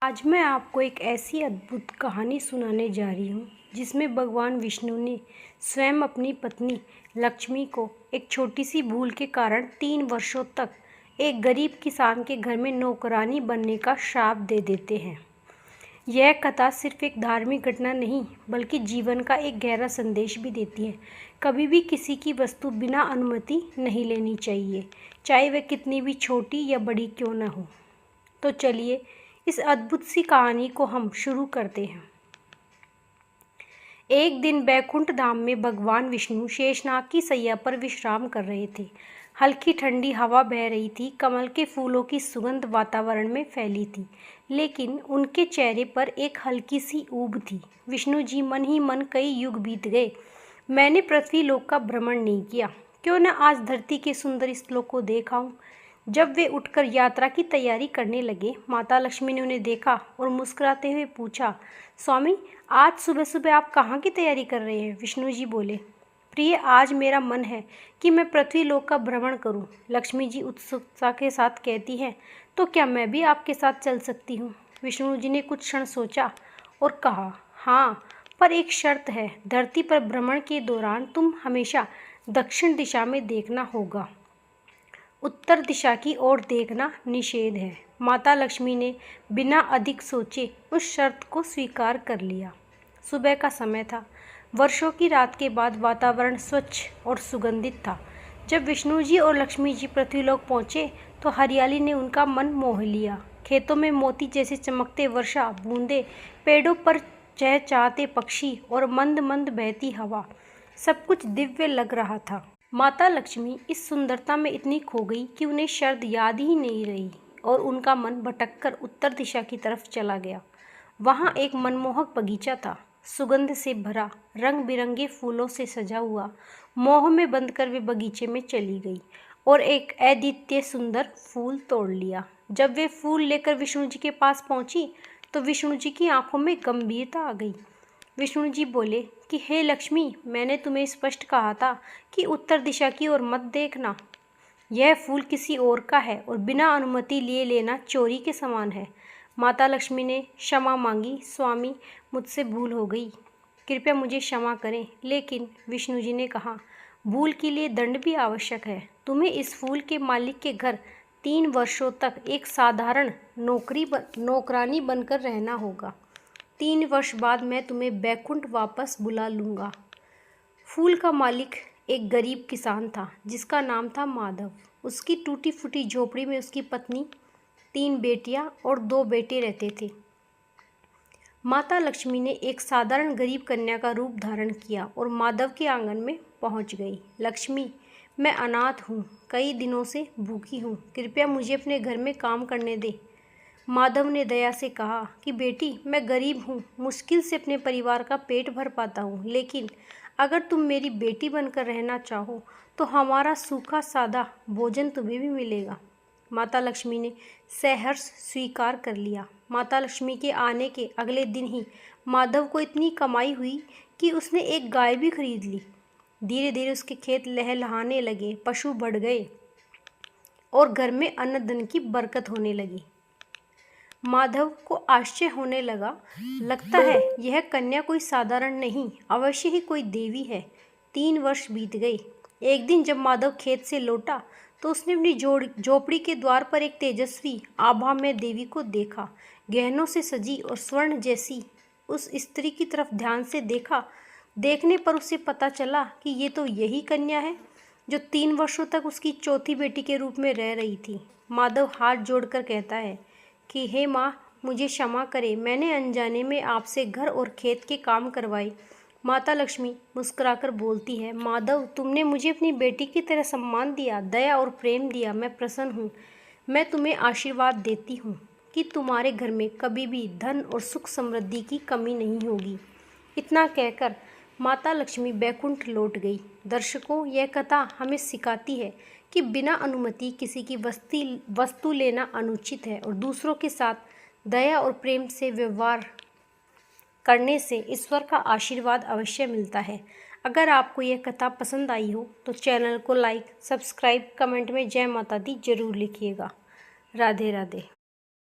आज मैं आपको एक ऐसी अद्भुत कहानी सुनाने जा रही हूँ जिसमें भगवान विष्णु ने स्वयं अपनी पत्नी लक्ष्मी को एक छोटी सी भूल के कारण 3 वर्षों तक एक गरीब किसान के घर में नौकरानी बनने का श्राप दे देते हैं। यह कथा सिर्फ एक धार्मिक घटना नहीं बल्कि जीवन का एक गहरा संदेश भी देती है। कभी भी किसी की वस्तु बिना अनुमति नहीं लेनी चाहिए, चाहे वह कितनी भी छोटी या बड़ी क्यों न हो। तो चलिए इस अद्भुत सी कहानी को हम शुरू करते हैं। एक दिन बैकुंठ धाम में भगवान विष्णु शेषनाग की सैया पर विश्राम कर रहे थे। हल्की ठंडी हवा बह रही थी, कमल के फूलों की सुगंध वातावरण में फैली थी, लेकिन उनके चेहरे पर एक हल्की सी ऊब थी। विष्णु जी मन ही मन कई युग बीत गए, मैंने पृथ्वी लोक का भ्रमण नहीं किया, क्यों न आज धरती के सुंदर श्लोक को देख आऊं। जब वे उठकर यात्रा की तैयारी करने लगे, माता लक्ष्मी ने उन्हें देखा और मुस्कुराते हुए पूछा, स्वामी आज सुबह सुबह आप कहाँ की तैयारी कर रहे हैं? विष्णु जी बोले, प्रिय आज मेरा मन है कि मैं पृथ्वी लोक का भ्रमण करूं। लक्ष्मी जी उत्सुकता के साथ कहती हैं, तो क्या मैं भी आपके साथ चल सकती हूँ? विष्णु जी ने कुछ क्षण सोचा और कहा, हाँ, पर एक शर्त है, धरती पर भ्रमण के दौरान तुम हमेशा दक्षिण दिशा में देखना होगा, उत्तर दिशा की ओर देखना निषेध है। माता लक्ष्मी ने बिना अधिक सोचे उस शर्त को स्वीकार कर लिया। सुबह का समय था, वर्षों की रात के बाद वातावरण स्वच्छ और सुगंधित था। जब विष्णु जी और लक्ष्मी जी पृथ्वीलोक पहुँचे तो हरियाली ने उनका मन मोह लिया। खेतों में मोती जैसे चमकते वर्षा बूंदे, पेड़ों पर चहचहाते पक्षी और मंद मंद बहती हवा, सब कुछ दिव्य लग रहा था। माता लक्ष्मी इस सुंदरता में इतनी खो गई कि उन्हें शर्त याद ही नहीं रही और उनका मन भटककर उत्तर दिशा की तरफ चला गया। वहाँ एक मनमोहक बगीचा था, सुगंध से भरा, रंग बिरंगे फूलों से सजा हुआ। मोह में बंधकर वे बगीचे में चली गई और एक अद्वितीय सुंदर फूल तोड़ लिया। जब वे फूल लेकर विष्णु जी के पास पहुंची तो विष्णु जी की आंखों में गंभीरता आ गई। विष्णु जी बोले कि हे लक्ष्मी, मैंने तुम्हें स्पष्ट कहा था कि उत्तर दिशा की ओर मत देखना। यह फूल किसी और का है और बिना अनुमति लिए लेना चोरी के समान है। माता लक्ष्मी ने क्षमा मांगी, स्वामी मुझसे भूल हो गई, कृपया मुझे क्षमा करें। लेकिन विष्णु जी ने कहा, भूल के लिए दंड भी आवश्यक है। तुम्हें इस फूल के मालिक के घर 3 वर्षों तक एक साधारण नौकरानी बनकर रहना होगा। 3 वर्ष बाद मैं तुम्हें बैकुंठ वापस बुला लूँगा। फूल का मालिक एक गरीब किसान था जिसका नाम था माधव। उसकी टूटी फूटी झोपड़ी में उसकी पत्नी, 3 बेटियां और 2 बेटे रहते थे। माता लक्ष्मी ने एक साधारण गरीब कन्या का रूप धारण किया और माधव के आंगन में पहुंच गई। लक्ष्मी, मैं अनाथ हूँ, कई दिनों से भूखी हूँ, कृपया मुझे अपने घर में काम करने दे। माधव ने दया से कहा कि बेटी, मैं गरीब हूँ, मुश्किल से अपने परिवार का पेट भर पाता हूँ, लेकिन अगर तुम मेरी बेटी बनकर रहना चाहो तो हमारा सूखा सादा भोजन तुम्हें भी मिलेगा। माता लक्ष्मी ने सहर्ष स्वीकार कर लिया। माता लक्ष्मी के आने के अगले दिन ही माधव को इतनी कमाई हुई कि उसने एक गाय भी खरीद ली। धीरे धीरे उसके खेत लहलहाने लगे, पशु बढ़ गए और घर में अन्न धन की बरकत होने लगी। माधव को आश्चर्य होने लगा, लगता है यह कन्या कोई साधारण नहीं, अवश्य ही कोई देवी है। 3 वर्ष बीत गए। एक दिन जब माधव खेत से लौटा तो उसने अपनी झोपड़ी के द्वार पर एक तेजस्वी आभा में देवी को देखा। गहनों से सजी और स्वर्ण जैसी उस स्त्री की तरफ ध्यान से देखा। देखने पर उसे पता चला कि ये तो यही कन्या है जो 3 वर्षों तक उसकी चौथी बेटी के रूप में रह रही थी। माधव हाथ जोड़कर कहता है कि हे माँ, मुझे क्षमा करें, मैंने अनजाने में आपसे घर और खेत के काम करवाए। माता लक्ष्मी मुस्कुराकर बोलती है, माधव, तुमने मुझे अपनी बेटी की तरह सम्मान दिया, दया और प्रेम दिया, मैं प्रसन्न हूँ। मैं तुम्हें आशीर्वाद देती हूँ कि तुम्हारे घर में कभी भी धन और सुख समृद्धि की कमी नहीं होगी। इतना कहकर माता लक्ष्मी बैकुंठ लौट गई। दर्शकों, यह कथा हमें सिखाती है कि बिना अनुमति किसी की वस्तु लेना अनुचित है और दूसरों के साथ दया और प्रेम से व्यवहार करने से ईश्वर का आशीर्वाद अवश्य मिलता है। अगर आपको यह कथा पसंद आई हो तो चैनल को लाइक, सब्सक्राइब, कमेंट में जय माता दी जरूर लिखिएगा। राधे राधे।